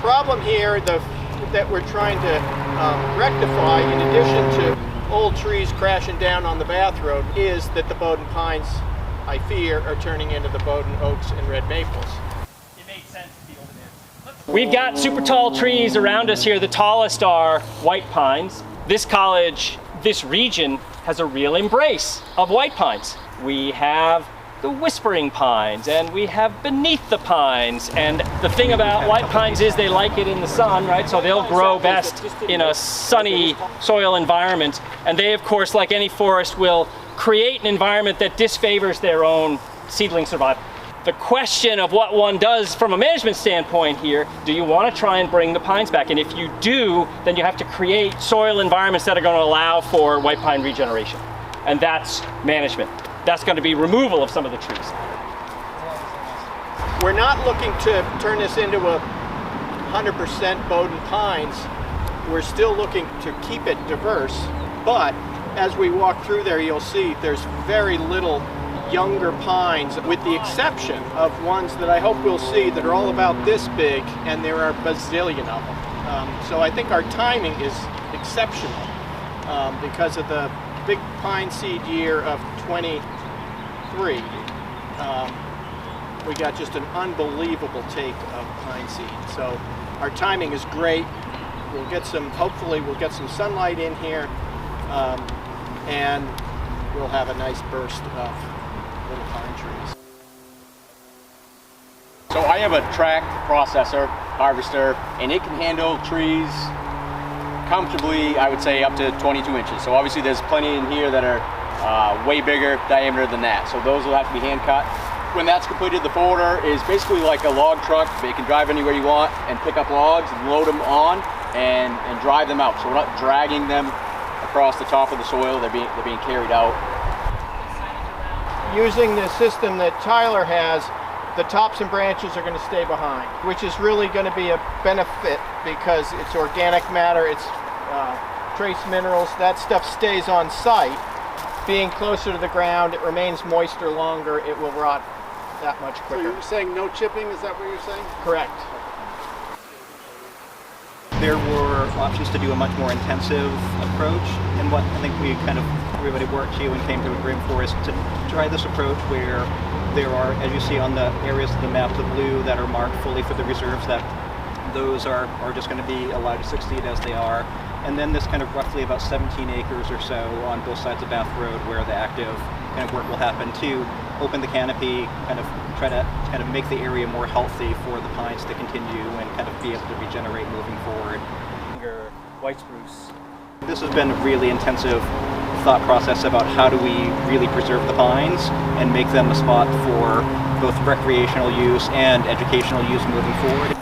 problem here that we're trying to rectify, in addition to old trees crashing down on the Bath Road, is that the Bowdoin Pines, I fear, are turning into the Bowdoin Oaks and Red Maples. It makes sense to be over there. We've got super tall trees around us here. The tallest are white pines. This college, this region, has a real embrace of white pines. We have the whispering pines, and we have beneath the pines. And the thing about white pines is they like it in the sun, right? So they'll grow best in a sunny soil environment. And they, of course, like any forest, will create an environment that disfavors their own seedling survival. The question of what one does from a management standpoint here, do you want to try and bring the pines back? And if you do, then you have to create soil environments that are going to allow for white pine regeneration. And that's management. That's going to be removal of some of the trees. We're not looking to turn this into a 100% Bowdoin Pines. We're still looking to keep it diverse, but as we walk through there, you'll see there's very little younger pines, with the exception of ones that I hope we'll see that are all about this big, and there are a bazillion of them. So I think our timing is exceptional because of the big pine seed year of 23. We got just an unbelievable take of pine seed. So our timing is great. We'll get some, hopefully we'll get some sunlight in here, and we'll have a nice burst of little pine trees. So I have a track processor, harvester, and it can handle trees comfortably, I would say up to 22 inches. So obviously there's plenty in here that are way bigger diameter than that. So those will have to be hand cut. When that's completed, the forwarder is basically like a log truck. You can drive anywhere you want and pick up logs and load them on and drive them out. So we're not dragging them across the top of the soil, they're being carried out. Using the system that Tyler has, the tops and branches are going to stay behind, which is really going to be a benefit because it's organic matter, it's trace minerals, that stuff stays on site. Being closer to the ground, it remains moister longer, it will rot that much quicker. So you're saying no chipping, is that what you're saying? Correct. There were options to do a much more intensive approach, and what I think we everybody worked to and came to an agreement for is to try this approach where there are, as you see on the areas of the map, the blue that are marked fully for the reserves, that those are just going to be allowed to succeed as they are. And then this kind of roughly about 17 acres or so on both sides of Bath Road where the active kind of work will happen to open the canopy, try to make the area more healthy for the pines to continue and kind of be able to regenerate moving forward. White spruce. This has been a really intensive thought process about how do we really preserve the pines and make them a spot for both recreational use and educational use moving forward.